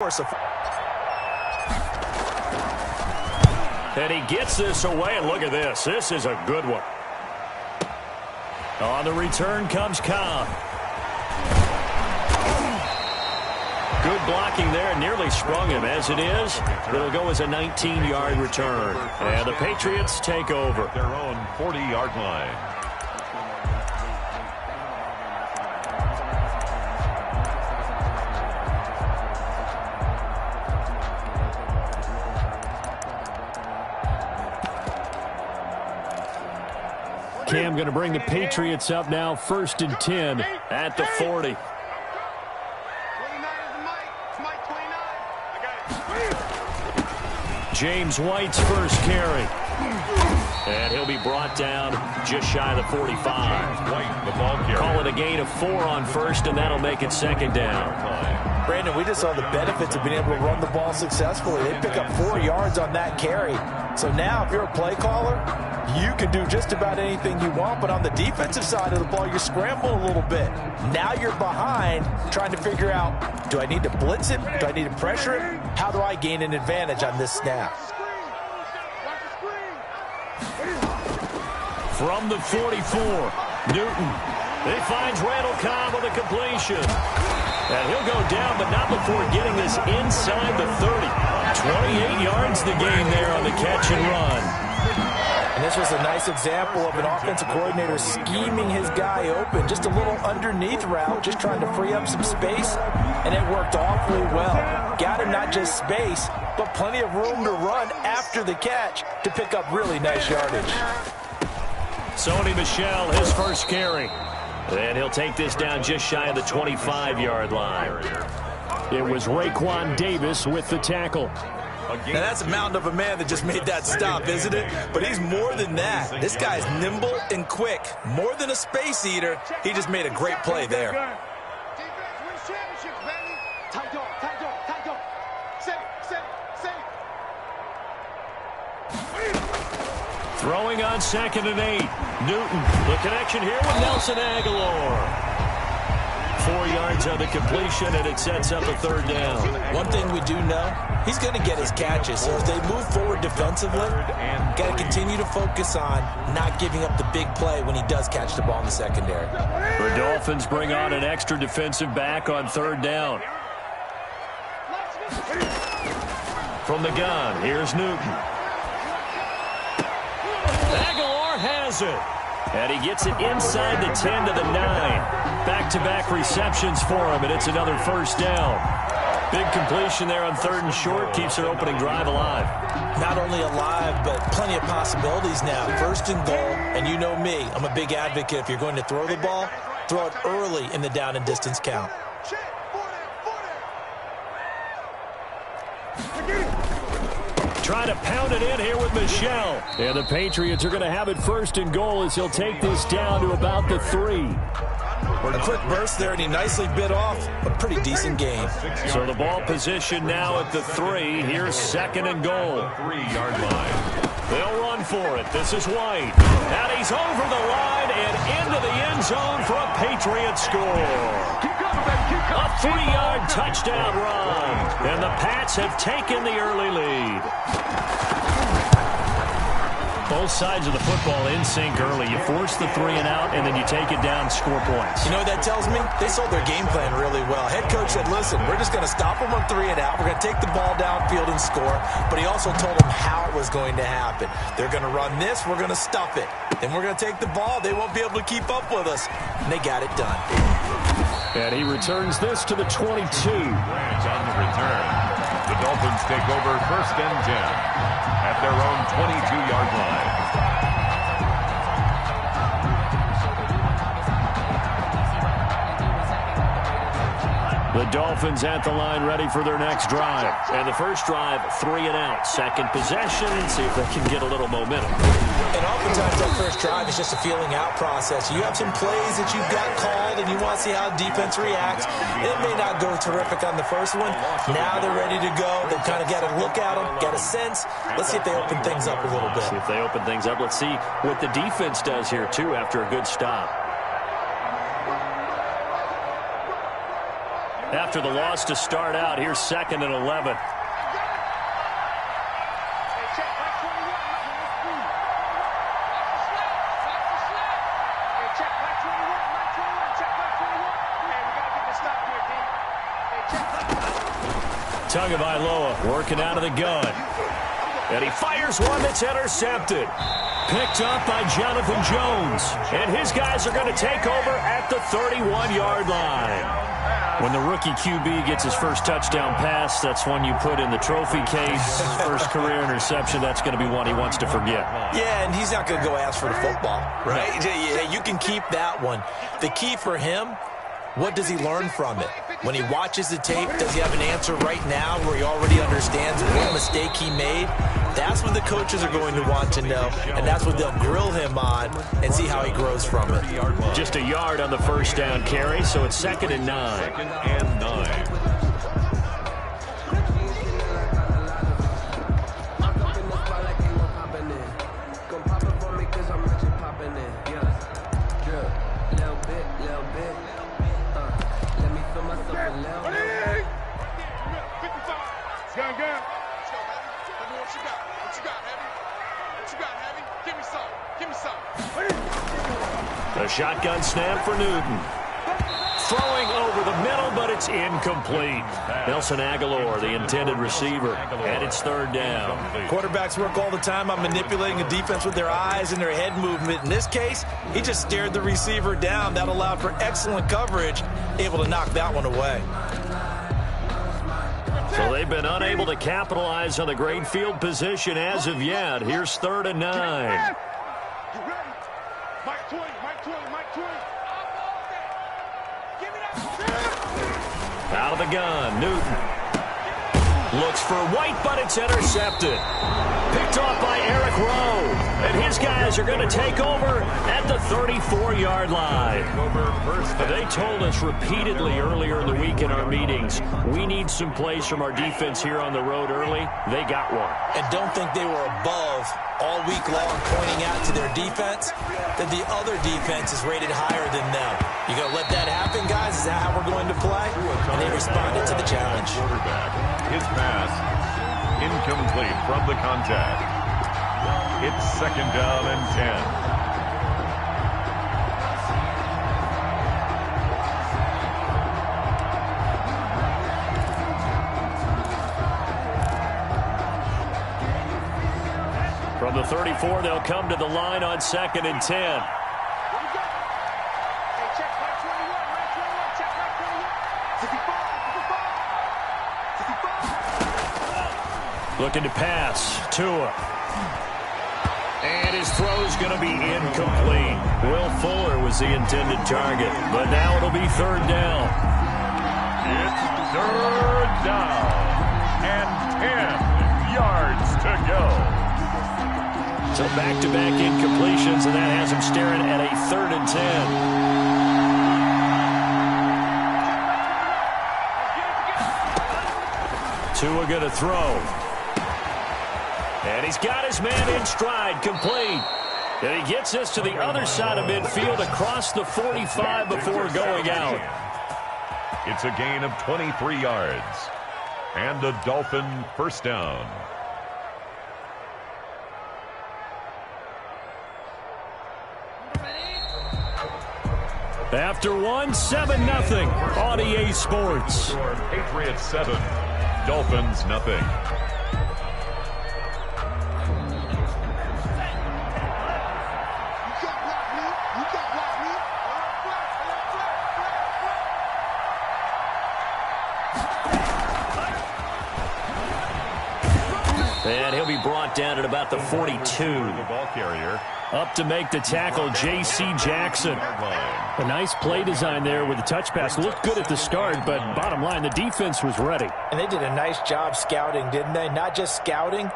And he gets this away, and look at this. This is a good one. On the return comes Cobb. Good blocking there, nearly sprung him. As it is, it'll go as a 19-yard return. And the Patriots take over. Their own 40-yard line. Cam going to bring the Patriots up now, 1st and 10 at the 40. James White's first carry. And he'll be brought down just shy of the 45. White, the ball carrier. Call it a gain of 4 on first, and that'll make it 2nd down. Brandon, we just saw the benefits of being able to run the ball successfully. They pick up 4 yards on that carry. So now if you're a play caller, you can do just about anything you want, but on the defensive side of the ball, you're scrambling a little bit. Now you're behind, trying to figure out, do I need to blitz it? Do I need to pressure it? How do I gain an advantage on this snap? From the 44, Newton. He finds Randall Cobb with a completion. And he'll go down, but not before getting this inside the 30. 28 yards the gain there on the catch and run. And this was a nice example of an offensive coordinator scheming his guy open. Just a little underneath route, just trying to free up some space, and it worked awfully well. Got him not just space, but plenty of room to run after the catch to pick up really nice yardage. Sony Michel, his first carry. And he'll take this down just shy of the 25-yard line. It was Raekwon Davis with the tackle. Now that's a mountain of a man that just made that stop, isn't it? But he's more than that. This guy's nimble and quick. More than a space eater. He just made a great play there. Throwing on 2nd and 8. Newton, the connection here with Nelson Aguilar. 4 yards on the completion, and it sets up a 3rd down. One thing we do know, he's going to get his catches. So as they move forward defensively, got to continue to focus on not giving up the big play when he does catch the ball in the secondary. The Dolphins bring on an extra defensive back on 3rd down. From the gun, here's Newton. Aguilar has it. And he gets it inside the 10 to the 9. Back-to-back receptions for him, and it's another 1st down. Big completion there on 3rd and short. Keeps their opening drive alive. Not only alive, but plenty of possibilities now. 1st and goal, and you know me. I'm a big advocate. If you're going to throw the ball, throw it early in the down and distance count. Trying to pound it in here with Michel. And the Patriots are going to have it 1st and goal as he'll take this down to about the 3. A quick burst there, and he nicely bit off a pretty decent game. So the ball position now at the 3. Here's 2nd and goal. 3-yard line. They'll run for it. This is White. And he's over the line and into the end zone for a Patriot score. A 3-yard touchdown run. And the Pats have taken the early lead. Both sides of the football in sync early. You force the 3 and out, and then you take it down, score points. You know what that tells me? They sold their game plan really well. Head coach said, listen, we're just going to stop them on 3 and out. We're going to take the ball downfield and score. But he also told them how it was going to happen. They're going to run this. We're going to stuff it. Then we're going to take the ball. They won't be able to keep up with us. And they got it done. And he returns this to the 22. Branch on the return. The Dolphins take over 1st and 10 at their own 22-yard line. The Dolphins at the line ready for their next drive. And the first drive, 3 and out. Second possession, and see if they can get a little momentum. And oftentimes that first drive is just a feeling out process. You have some plays that you've got called and you want to see how defense reacts. It may not go terrific on the first one. Now they're ready to go. They've kind of got to look at them, get a sense. Let's see if they open things up a little bit. See if they open things up. Let's see what the defense does here, too, after a good stop. After the loss to start out, here's 2nd and 11. Tagovailoa working out of the gun. And he fires one that's intercepted. Picked up by Jonathan Jones. And his guys are going to take over at the 31-yard line. When the rookie QB gets his first touchdown pass, that's one you put in the trophy case. First career interception, that's going to be one he wants to forget. Yeah, and he's not going to go ask for the football, right? Yeah, you can keep that one. The key for him, what does he learn from it? When he watches the tape, does he have an answer right now where he already understands what mistake he made? That's what the coaches are going to want to know, and that's what they'll grill him on and see how he grows from it. Just a yard on the first down carry, so it's 2nd and 9. 2nd and 9. A shotgun snap for Newton. Throwing over the middle, but it's incomplete. Nelson Aguilar, the intended receiver, and it's 3rd down. Quarterbacks work all the time on manipulating a defense with their eyes and their head movement. In this case, he just stared the receiver down. That allowed for excellent coverage, able to knock that one away. So they've been unable to capitalize on the great field position as of yet. Here's 3rd and 9. Out of the gun, Newton. Looks for White, but it's intercepted. Picked off by Eric Rowe. And his guys are going to take over at the 34-yard line. They told us repeatedly earlier in the week in our meetings, we need some plays from our defense here on the road early. They got one. And don't think they were above all week long pointing out to their defense that the other defense is rated higher than them. You going to let that happen, guys? Is that how we're going to play? And they responded to the challenge. His pass incomplete from the contact. It's 2nd down and 10. From the 34, they'll come to the line on 2nd and 10. Looking to pass. Tua. And his throw's going to be incomplete. Will Fuller was the intended target, but now it'll be 3rd down. It's 3rd down and 10 yards to go. So back-to-back incompletions, and that has him staring at a 3rd and 10. Tua going to throw. And he's got his man in stride, complete. And he gets this to the other side of midfield across the 45 before going out. It's a gain of 23 yards. And a Dolphin first down. After one, 7-0 on EA Sports. Patriots 7, Dolphins nothing. And he'll be brought down at about the 42. The ball carrier. Up to make the tackle, J.C. Jackson. A nice play design there with the touch pass. Looked good at the start, but bottom line, the defense was ready. And they did a nice job scouting, didn't they? Not just scouting,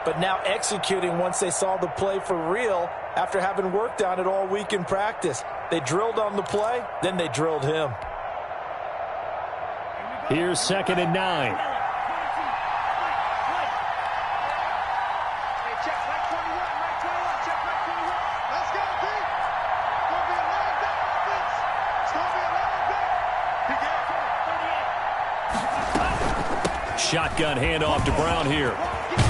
but now executing once they saw the play for real after having worked on it all week in practice. They drilled on the play, then they drilled him. Here's 2nd and 9. shotgun handoff to Brown here.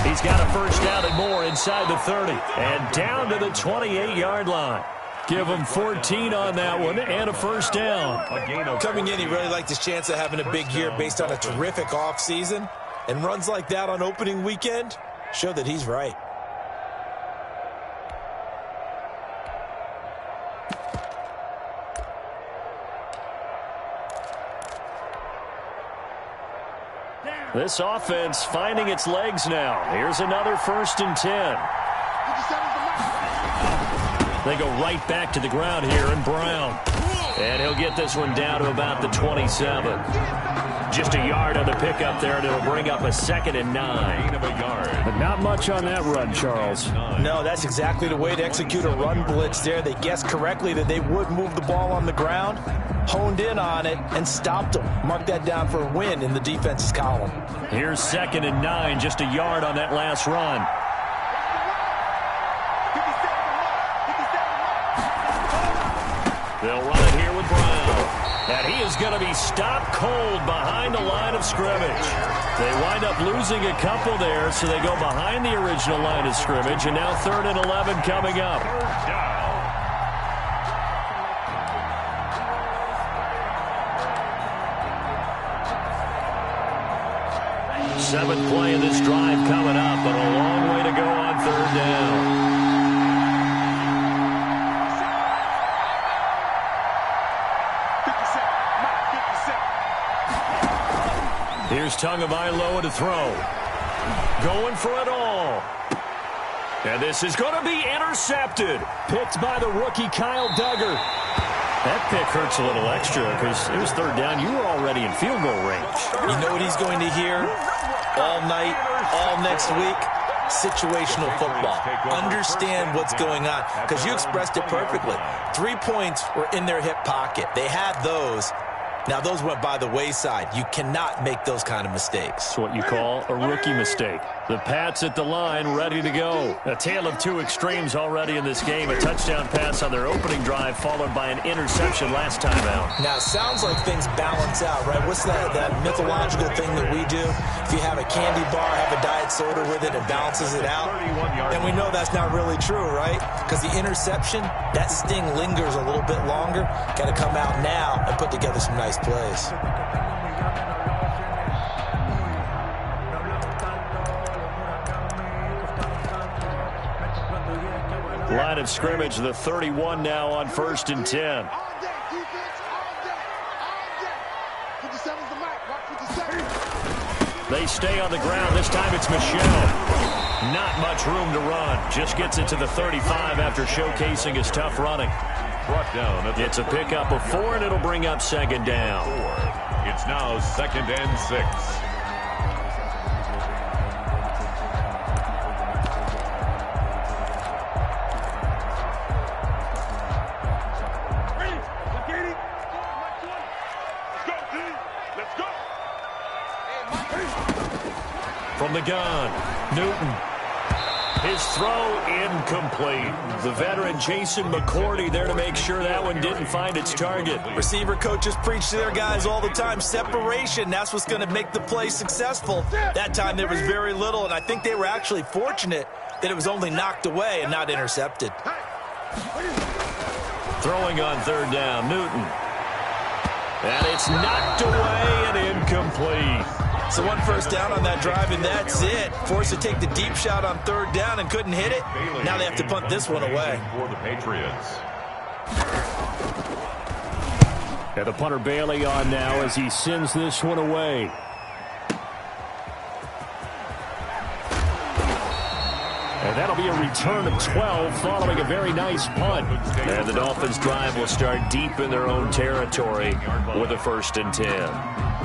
He's got a first down and more inside the 30. And down to the 28-yard line. Give him 14 on that one and a first down. Coming in, he really liked his chance of having a big year based on a terrific offseason. And runs like that on opening weekend show that he's right. This offense finding its legs now. Here's another 1st and 10. They go right back to the ground here, and Brown. And he'll get this one down to about the 27. Just a yard on the pickup there, and it'll bring up a 2nd and 9. But not much on that run, Charles. No, that's exactly the way to execute a run blitz there. They guessed correctly that they would move the ball on the ground, honed in on it, and stopped them. Mark that down for a win in the defense's column. Here's 2nd and 9, just a yard on that last run. They'll run it here with Brown. And he is going to be stopped cold behind the line of scrimmage. They wind up losing a couple there, so they go behind the original line of scrimmage, and now 3rd and 11 coming up. 7th play of this drive coming up, but a long way to go on 3rd down. Here's Tagovailoa to throw. Going for it all. And this is going to be intercepted. Picked by the rookie Kyle Duggar. That pick hurts a little extra because it was 3rd down. You were already in field goal range. You know what he's going to hear all night, all next week? Situational football. Understand what's going on, because you expressed it perfectly. 3 points were in their hip pocket. They had those. Now, those went by the wayside. You cannot make those kind of mistakes. It's what you call a rookie mistake. The Pats at the line, ready to go. A tale of two extremes already in this game. A touchdown pass on their opening drive, followed by an interception last time out. Now, it sounds like things balance out, right? What's that mythological thing that we do? If you have a candy bar, have a diet soda with it, it balances it out. And we know that's not really true, right? Because the interception, that sting lingers a little bit longer. Got to come out now and put together some nice plays. Line of scrimmage, the 31 now on 1st and 10. They stay on the ground. This time it's Michel. Not much room to run. Just gets it to the 35 after showcasing his tough running. Brought down. It's a pickup of 4, and it'll bring up 2nd down. It's now 2nd and 6. From the gun, Newton. His throw incomplete. The veteran Jason McCourty there to make sure that one didn't find its target. Receiver coaches preach to their guys all the time. Separation, that's what's going to make the play successful. That time there was very little, and I think they were actually fortunate that it was only knocked away and not intercepted. Throwing on 3rd down, Newton. And it's knocked away and incomplete. So 1 first down on that drive, and that's it. Forced to take the deep shot on 3rd down and couldn't hit it. Now they have to punt this one away. For the Patriots. And the punter Bailey on now as he sends this one away. And that'll be a return of 12 following a very nice punt. And the Dolphins drive will start deep in their own territory with a 1st and 10.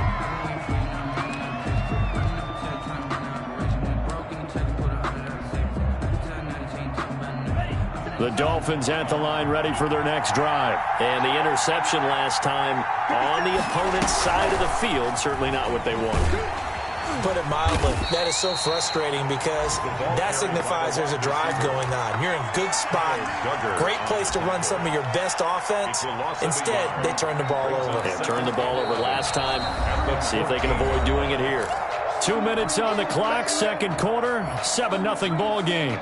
The Dolphins at the line ready for their next drive. And the interception last time on the opponent's side of the field, certainly not what they wanted. Put it mildly, that is so frustrating because that signifies there's a drive going on. You're in a good spot, great place to run some of your best offense. Instead, they turn the ball over. They turned the ball over last time. Let's see if they can avoid doing it here. 2 minutes on the clock, second quarter, 7-0 ball game.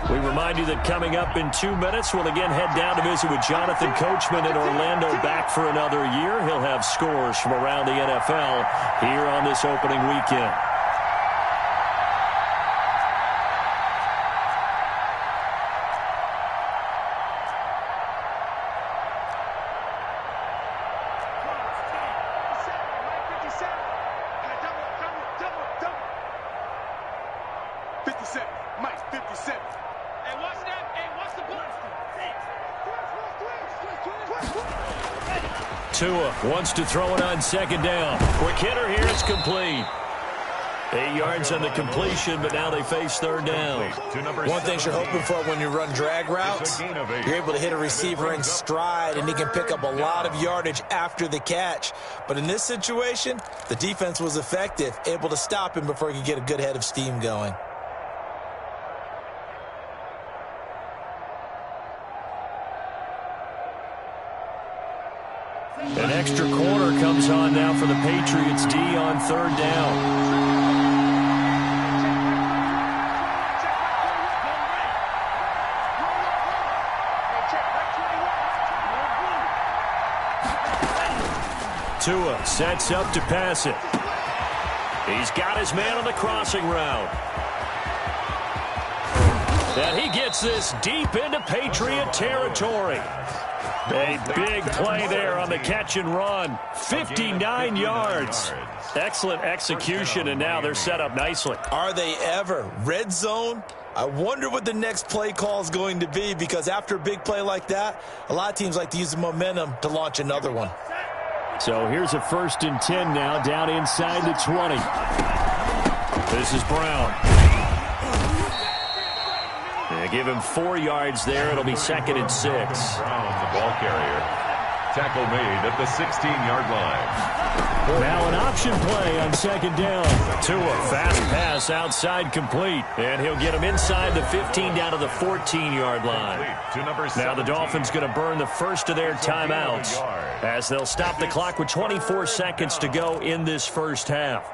We remind you that coming up in 2 minutes, we'll again head down to visit with Jonathan Coachman in Orlando, back for another year. He'll have scores from around the NFL here on this opening weekend. Tua wants to throw it on second down. Quick hitter here, it's complete. 8 yards on the completion, but now they face third down. One thing you're hoping for when you run drag routes, you're able to hit a receiver in stride, and he can pick up a lot of yardage after the catch. But in this situation, the defense was effective, able to stop him before he could get a good head of steam going. An extra corner comes on now for the Patriots D on third down. Tua sets up to pass it. He's got his man on the crossing route. And he gets this deep into Patriot territory. A big play there on the catch and run. 59 yards. Excellent execution, and now they're set up nicely. Are they ever? Red zone? I wonder what the next play call is going to be, because after a big play like that, a lot of teams like to use the momentum to launch another one. So here's a 1st and 10 now, down inside the 20. This is Brown. They give him 4 yards there. It'll be 2nd and 6. Brown, the ball carrier. Tackle made at the 16-yard line. Now an option play on second down. Tua, fast pass outside, complete. And he'll get him inside the 15 down to the 14-yard line. Now the Dolphins going to burn the first of their timeouts as they'll stop the clock with 24 seconds to go in this first half.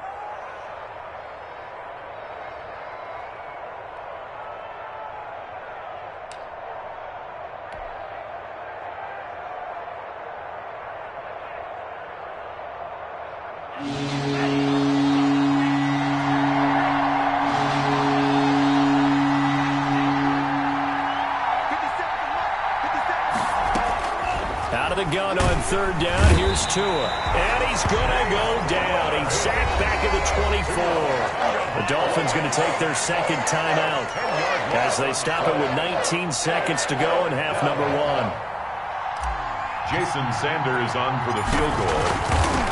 Out of the gun on third down. Here's Tua. And he's going to go down. He's sacked back at the 24. The Dolphins going to take their second timeout as they stop it with 19 seconds to go in half number 1. Jason Sanders on for the field goal.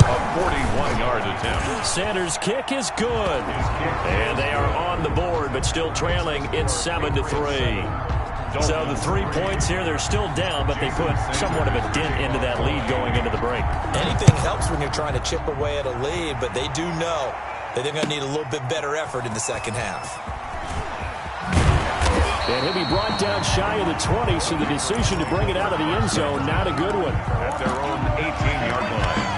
A 41-yard attempt. Sanders' kick is good. And they are on the board, but still trailing. It's 7-3. So the 3 points here, they're still down, but they put somewhat of a dent into that lead going into the break. Anything helps when you're trying to chip away at a lead, but they do know that they're going to need a little bit better effort in the second half. And he'll be brought down shy of the 20, so the decision to bring it out of the end zone, not a good one. At their own 18-yard line.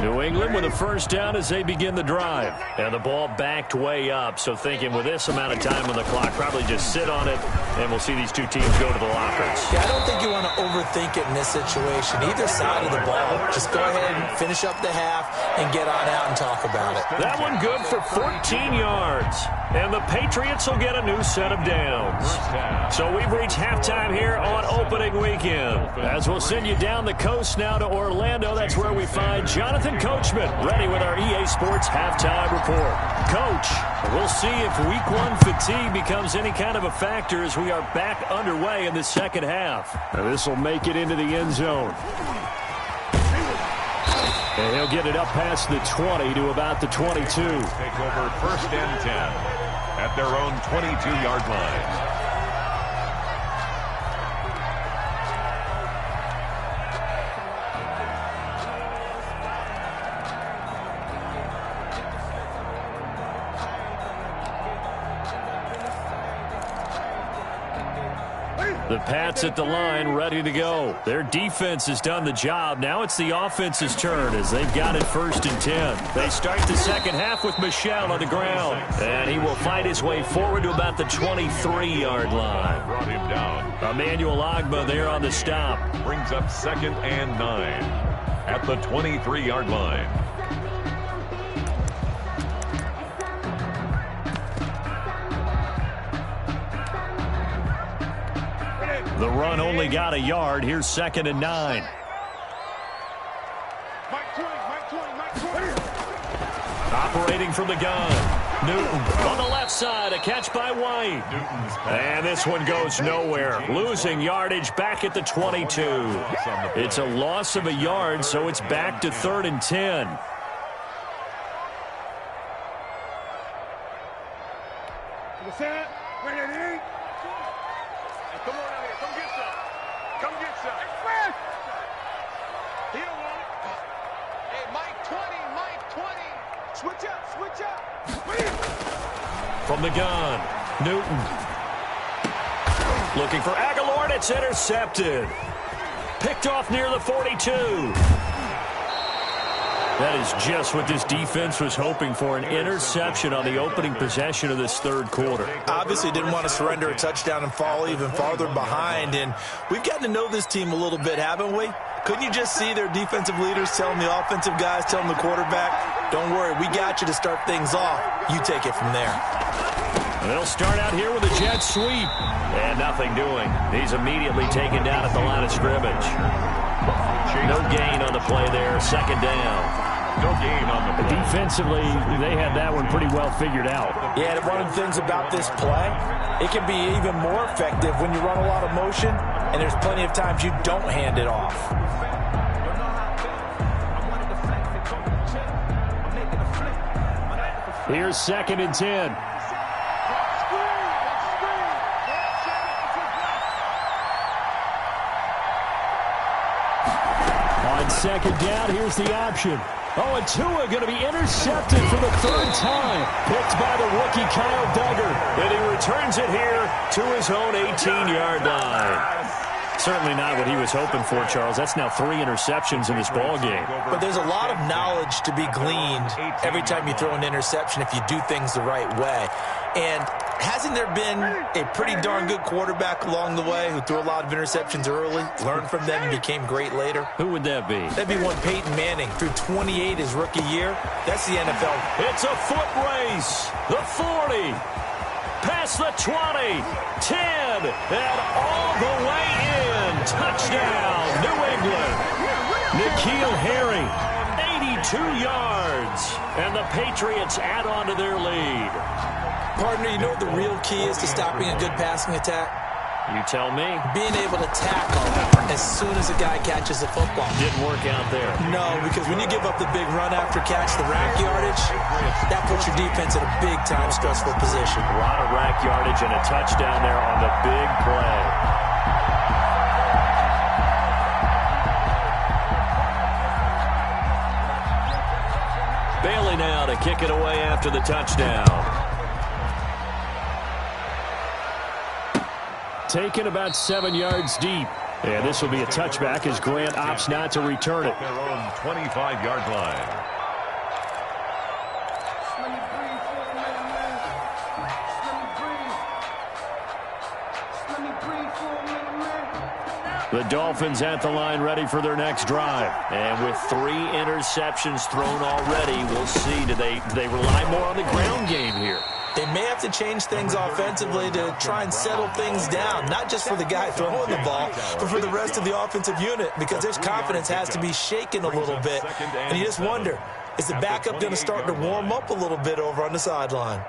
New England with a first down as they begin the drive. And the ball backed way up, so thinking with this amount of time on the clock, probably just sit on it, and we'll see these two teams go to the lockers. Yeah, I don't think you want to overthink it in this situation. Either side of the ball, just go ahead and finish up the half and get on out and talk about it. That one good for 14 yards. And the Patriots will get a new set of downs. So we've reached halftime here on opening weekend. As we'll send you down the coast now to Orlando, that's where we find Jonathan Coachman, ready with our EA Sports halftime report. Coach, we'll see if week 1 fatigue becomes any kind of a factor as we are back underway in the second half. This will make it into the end zone. And he'll get it up past the 20 to about the 22. Take over 1st and 10 at their own 22-yard line. The Pats at the line, ready to go. Their defense has done the job. Now it's the offense's turn as they've got it 1st and 10. They start the second half with Michel on the ground. And he will fight his way forward to about the 23-yard line. Brought him down. Emmanuel Ogbah there on the stop. Brings up 2nd and 9 at the 23-yard line. The run only got a yard. Here's 2nd and 9. Operating from the gun. Newton on the left side. A catch by White. And this one goes nowhere. Losing yardage back at the 22. It's a loss of a yard, so it's back to 3rd and 10. Come on out here. Come get some. Come get some. He don't want it. Hey, Mike 20. Mike 20. Switch up. Switch up. From the gun, Newton. Looking for Aguilar, and it's intercepted. Picked off near the 42. That is just what this defense was hoping for, an interception on the opening possession of this 3rd quarter. Obviously didn't want to surrender a touchdown and fall even farther behind. And we've gotten to know this team a little bit, haven't we? Couldn't you just see their defensive leaders telling the offensive guys, telling the quarterback, don't worry, we got you to start things off. You take it from there. They'll start out here with a jet sweep. And nothing doing. He's immediately taken down at the line of scrimmage. No gain on the play there. 2nd down. No gain on the play. Defensively, they had that one pretty well figured out. Yeah, and one of the things about this play, it can be even more effective when you run a lot of motion, and there's plenty of times you don't hand it off. Here's 2nd and 10. On 2nd down, here's the option. Oh, and Tua going to be intercepted for the 3rd time. Picked by the rookie Kyle Duggar. And he returns it here to his own 18-yard line. Certainly not what he was hoping for, Charles. That's now 3 interceptions in this ball game. But there's a lot of knowledge to be gleaned every time you throw an interception if you do things the right way. And hasn't there been a pretty darn good quarterback along the way who threw a lot of interceptions early, learned from them, and became great later? Who would that be? That'd be one Peyton Manning, threw 28 his rookie year. That's the NFL. It's a foot race. The 40. Past the 20. 10. And all the way in. Touchdown, New England. N'Keal Harry, 82 yards. And the Patriots add on to their lead. Partner, you know what the real key is to stopping a good passing attack? You tell me. Being able to tackle as soon as a guy catches the football. Didn't work out there. No, because when you give up the big run after catch, the rack yardage, that puts your defense in a big-time stressful position. A lot of rack yardage and a touchdown there on the big play. Bailey now to kick it away after the touchdown. Taken about 7 yards deep. And this will be a touchback as Grant opts not to return it. Their own 25-yard line. The Dolphins at the line ready for their next drive. And with 3 interceptions thrown already, we'll see. Do they rely more on the ground game here? They may have to change things offensively to try and settle things down, not just for the guy throwing the ball, but for the rest of the offensive unit, because their confidence has to be shaken a little bit. And you just wonder, is the backup going to start to warm up a little bit over on the sideline?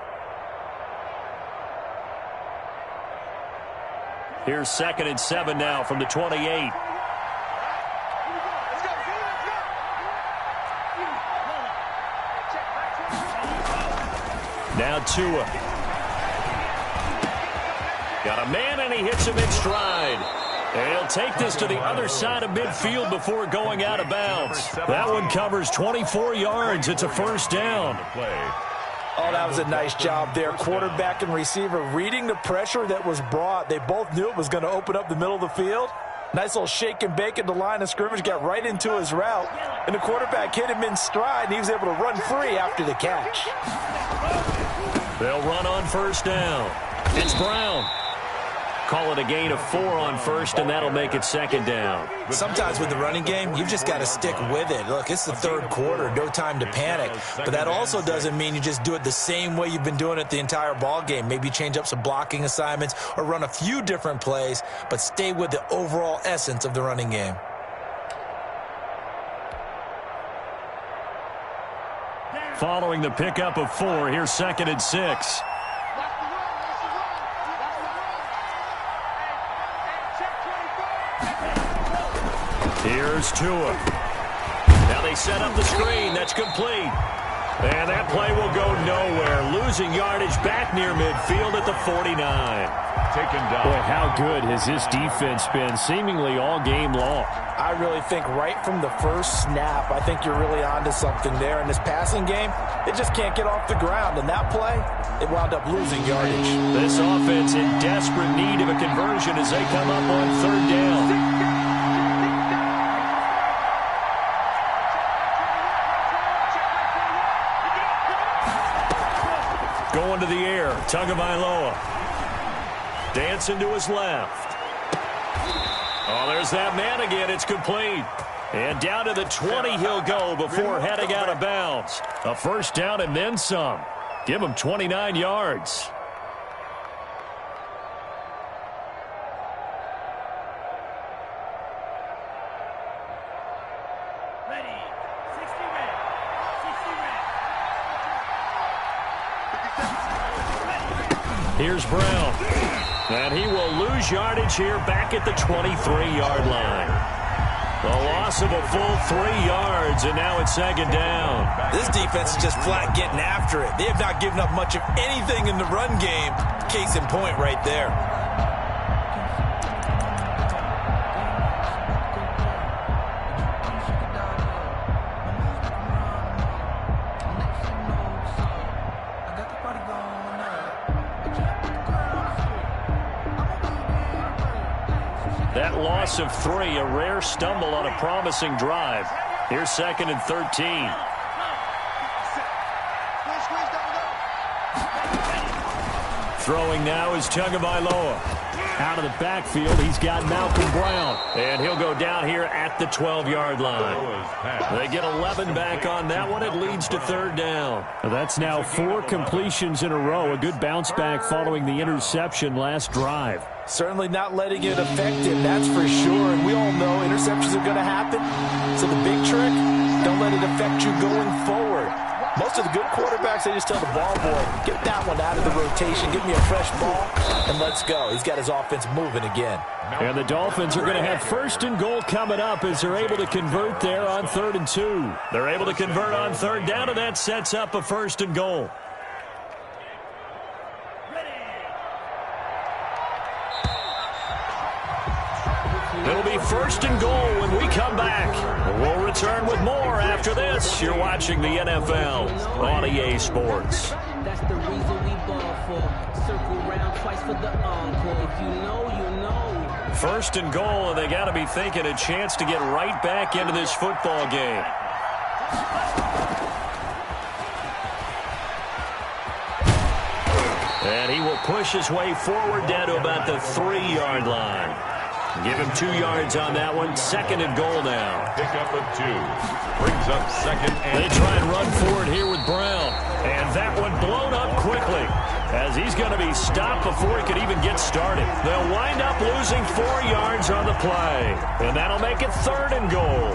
Here's 2nd and 7 now from the 28. Now Tua. Got a man, and he hits him in stride. And he'll take this to the other side of midfield before going out of bounds. That one covers 24 yards. It's a 1st down. Oh, that was a nice job there. Quarterback and receiver reading the pressure that was brought. They both knew it was going to open up the middle of the field. Nice little shake and bake at the line of scrimmage, got right into his route, and the quarterback hit him in stride, and he was able to run free after the catch. They'll run on first down. It's Brown. Call it a gain of 4 on first, and that'll make it second down. Sometimes with the running game, you've just got to stick with it. Look, it's the third quarter, no time to panic. But that also doesn't mean you just do it the same way you've been doing it the entire ball game. Maybe change up some blocking assignments or run a few different plays, but stay with the overall essence of the running game. Following the pickup of 4, here's 2nd and 6. Here's Tua. Now they set up the screen. That's complete. And that play will go nowhere. Losing yardage back near midfield at the 49. Taken down. Boy, how good has this defense been seemingly all game long? I really think right from the first snap, I think you're really onto something there. In this passing game, it just can't get off the ground. And that play, it wound up losing yardage. This offense in desperate need of a conversion as they come up on 3rd down. Going to the air, Tagovailoa. Dancing to his left. Oh, there's that man again. It's complete. And down to the 20 he'll go before heading out of bounds. A first down and then some. Give him 29 yards. Here's Brown. And he will lose yardage here back at the 23-yard line. The loss of a full 3 yards, and now it's 2nd down. This defense is just flat getting after it. They have not given up much of anything in the run game. Case in point right there. That loss of 3, a rare stumble on a promising drive. Here's 2nd and 13. Throwing now is Tagovailoa. Out of the backfield, he's got Malcolm Brown. And he'll go down here at the 12-yard line. They get 11 back on that one. It leads to 3rd down. That's now 4 completions in a row. A good bounce back following the interception last drive. Certainly not letting it affect him, that's for sure. And we all know interceptions are going to happen. So the big trick, don't let it affect you going forward. Most of the good quarterbacks, they just tell the ball boy, get that one out of the rotation, give me a fresh ball, and let's go. He's got his offense moving again. And the Dolphins are going to have 1st and goal coming up as they're able to convert there on 3rd and 2. They're able to convert on 3rd down, and that sets up a 1st and goal. It'll be 1st and goal when we come back. We'll return with more after this. You're watching the NFL on EA Sports. That's the reason we ball for. Circle round twice for the encore. If you know, you know. 1st and goal, and they got to be thinking a chance to get right back into this football game. And he will push his way forward down to about the 3-yard line. Give him 2 yards on that one. 2nd and goal now. Pickup of 2. Brings up 2nd and... They try and run forward here with Brown. And that one blown up quickly as he's going to be stopped before he could even get started. They'll wind up losing 4 yards on the play. And that'll make it 3rd and goal.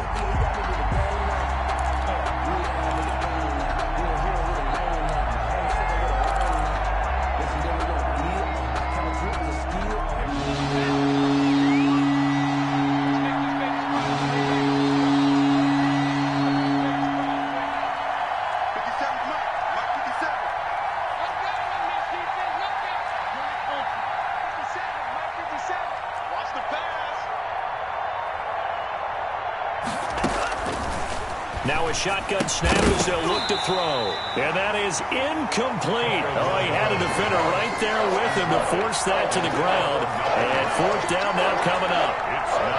shotgun snap as they'll look to throw. And that is incomplete. Oh, he had a defender right there with him to force that to the ground. And fourth down now coming up.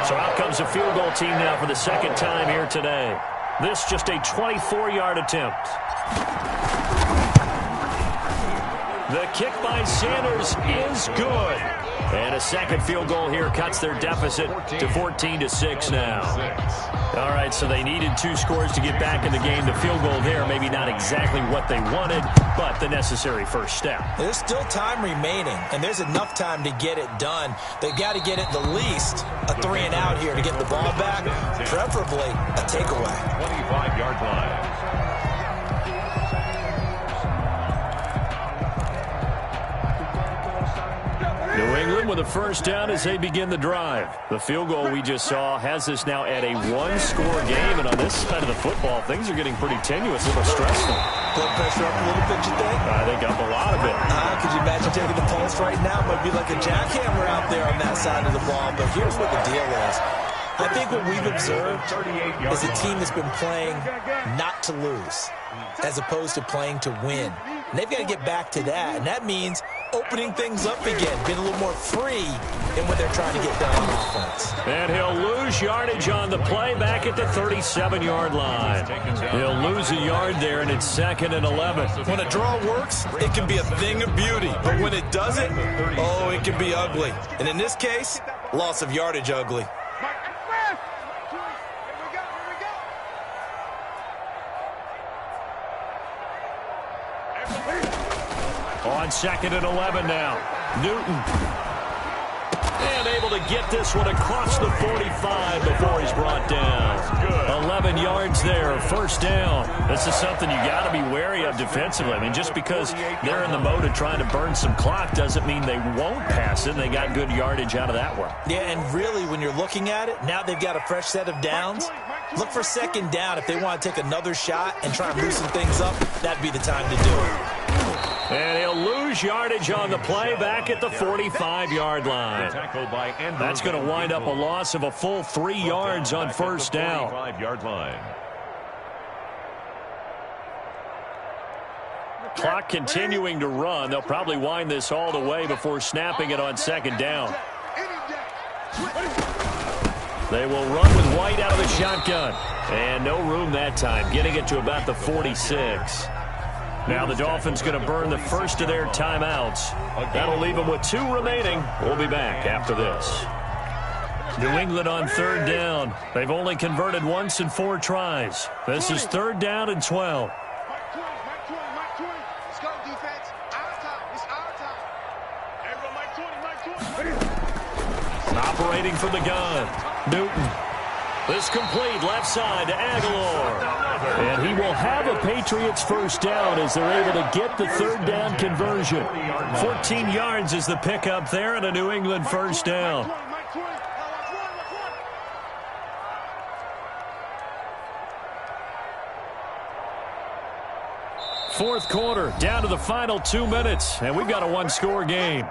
So out comes the field goal team now for the second time here today. This just a 24-yard attempt. The kick by Sanders is good. And a second field goal here cuts their deficit to 14-6 now. All right, so they needed 2 scores to get back in the game. The field goal there, maybe not exactly what they wanted, but the necessary first step. There's still time remaining, and there's enough time to get it done. They've got to get it the least a 3-and-out here to get the ball back, preferably a takeaway. 25-yard line. New England with a first down as they begin the drive. The field goal we just saw has us now at a 1-score game, and on this side of the football, things are getting pretty tenuous, a little stressful. Blood pressure up a little bit, you think? I think up a lot of it. Could you imagine taking the pulse right now? It might be like a jackhammer out there on that side of the ball, but here's what the deal is. I think what we've observed is a team that's been playing not to lose as opposed to playing to win. And they've got to get back to that, and that means opening things up again, being a little more free in what they're trying to get done on offense. And he'll lose yardage on the play back at the 37-yard line. He'll lose a yard there, and it's 2nd and 11. When a draw works, it can be a thing of beauty. But when it doesn't, oh, it can be ugly. And in this case, loss of yardage ugly. On 2nd and 11 now. Newton. And able to get this one across the 45 before he's brought down. 11 yards there, first down. This is something you got to be wary of defensively. I mean, just because they're in the mode of trying to burn some clock doesn't mean they won't pass it. They got good yardage out of that one. Yeah, and really, when you're looking at it, now they've got a fresh set of downs. Look for 2nd down. If they want to take another shot and try and loosen things up, that'd be the time to do it. And he'll lose yardage on the play back at the 45-yard line. That's going to wind up a loss of a full 3 yards on first down. 45-yard line. Clock continuing to run. They'll probably wind this all the way before snapping it on 2nd down. They will run with White out of the shotgun. And no room that time, getting it to about the 46. Now the Dolphins going to burn the first of their timeouts. That'll leave them with 2 remaining. We'll be back after this. New England on 3rd down. They've only converted once in 4 tries. This is 3rd down and 12. Let's go, defense. Our time. It's our time. Everyone, Mike 20. Operating from the gun. Newton. This complete left side to Aguilar. And he will have a Patriots first down as they're able to get the 3rd down conversion. 14 yards is the pickup there and a New England first down. Fourth quarter, down to the final 2 minutes, and we've got a 1-score game.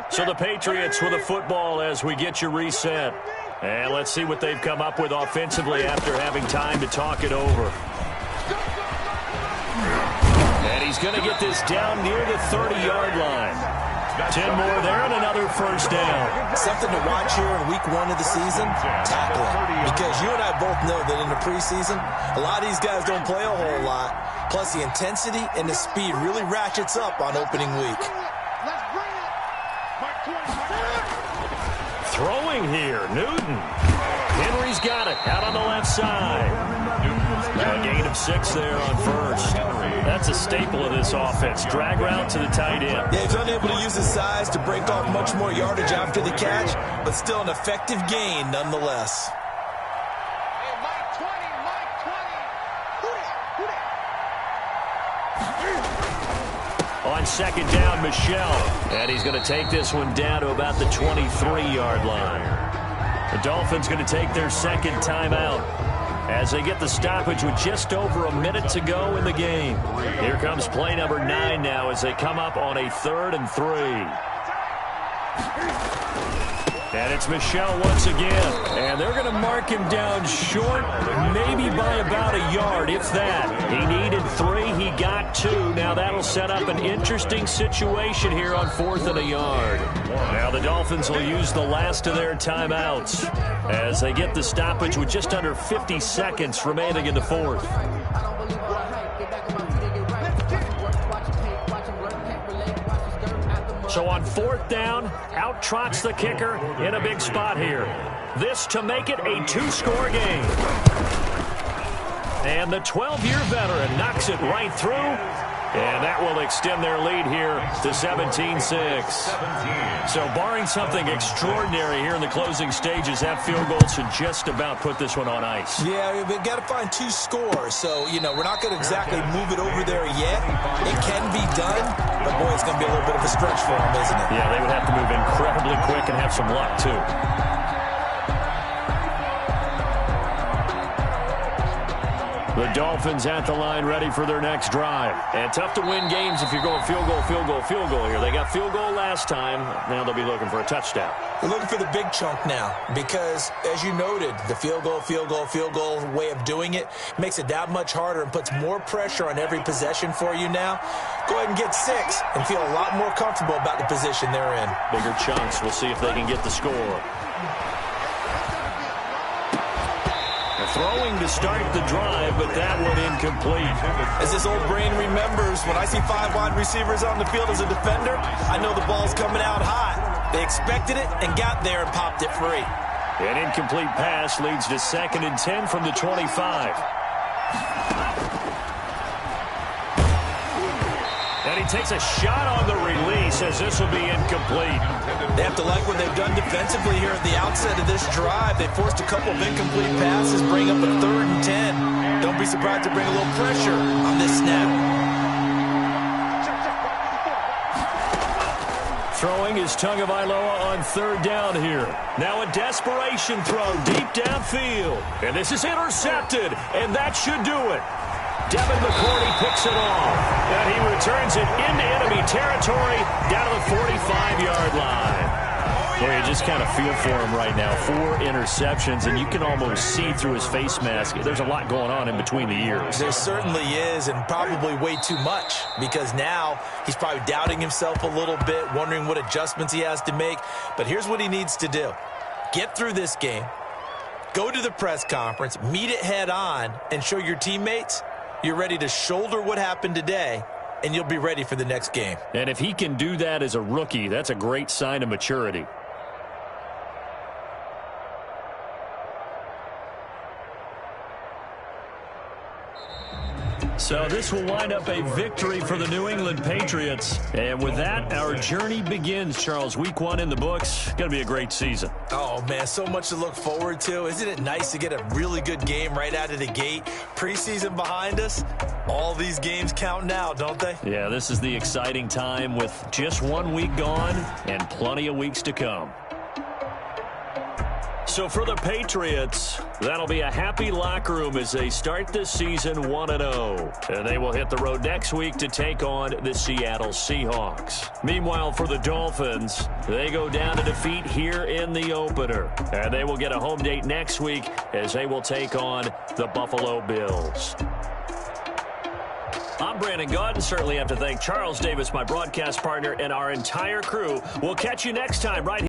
So the Patriots with a football as we get you reset. And let's see what they've come up with offensively after having time to talk it over. And he's going to get this down near the 30-yard line. 10 more there and another first down. Something to watch here in week 1 of the season, tackling. Because you and I both know that in the preseason, a lot of these guys don't play a whole lot. Plus the intensity and the speed really ratchets up on opening week. Throwing here, Newton. Henry's got it out on the left side. A gain of 6 there on first. That's a staple of this offense. Drag route to the tight end. Yeah, he's unable to use his size to break off much more yardage after the catch, but still an effective gain nonetheless. Hey, Mike 20, Mike 20. Who that? On 2nd down, Michelle. And he's going to take this one down to about the 23-yard line. The Dolphins going to take their 2nd timeout as they get the stoppage with just over a minute to go in the game. Here comes play number 9 now as they come up on a 3rd and 3. And it's Michel once again. And they're going to mark him down short, maybe by about a yard, if that. He needed 3. He got 2. Now that'll set up an interesting situation here on 4th and a yard. Now the Dolphins will use the last of their timeouts as they get the stoppage with just under 50 seconds remaining in the 4th. So on 4th down, out trots the kicker in a big spot here. This to make it a 2-score game. And the 12-year veteran knocks it right through. And that will extend their lead here to 17-6. So barring something extraordinary here in the closing stages, that field goal should just about put this one on ice. Yeah, we've got to find 2 scores. So, we're not going to exactly move it over there yet. It can be done, but, boy, it's going to be a little bit of a stretch for them, isn't it? Yeah, they would have to move incredibly quick and have some luck, too. The Dolphins at the line ready for their next drive. And tough to win games if you're going field goal, field goal, field goal here. They got field goal last time. Now they'll be looking for a touchdown. They're looking for the big chunk now because, as you noted, the field goal way of doing it makes it that much harder and puts more pressure on every possession for you now. Go ahead and get 6 and feel a lot more comfortable about the position they're in. Bigger chunks. We'll see if they can get the score. Throwing to start the drive, but that one incomplete. As this old brain remembers, when I see 5 wide receivers on the field as a defender, I know the ball's coming out hot. They expected it and got there and popped it free. An incomplete pass leads to 2nd and 10 from the 25. And he takes a shot on the release as this will be incomplete. They have to like what they've done defensively here at the outset of this drive. They forced a couple of incomplete passes, bring up a 3rd and 10. Don't be surprised to bring a little pressure on this snap. Throwing is Tagovailoa on 3rd down here. Now a desperation throw deep downfield. And this is intercepted, and that should do it. Devin McCourty picks it off, and he returns it into enemy territory down to the 45-yard line. Boy, you just kind of feel for him right now. 4 interceptions, and you can almost see through his face mask. There's a lot going on in between the ears. There certainly is, and probably way too much, because now he's probably doubting himself a little bit, wondering what adjustments he has to make. But here's what he needs to do. Get through this game, go to the press conference, meet it head on, and show your teammates you're ready to shoulder what happened today, and you'll be ready for the next game. And if he can do that as a rookie, that's a great sign of maturity. So this will wind up a victory for the New England Patriots. And with that, our journey begins, Charles. Week 1 in the books. Going to be a great season. Oh, man, so much to look forward to. Isn't it nice to get a really good game right out of the gate? Preseason behind us. All these games count now, don't they? Yeah, this is the exciting time with just 1 week gone and plenty of weeks to come. So for the Patriots, that'll be a happy locker room as they start this season 1-0. And they will hit the road next week to take on the Seattle Seahawks. Meanwhile, for the Dolphins, they go down to defeat here in the opener. And they will get a home date next week as they will take on the Buffalo Bills. I'm Brandon Gaudin. Certainly have to thank Charles Davis, my broadcast partner, and our entire crew. We'll catch you next time right here.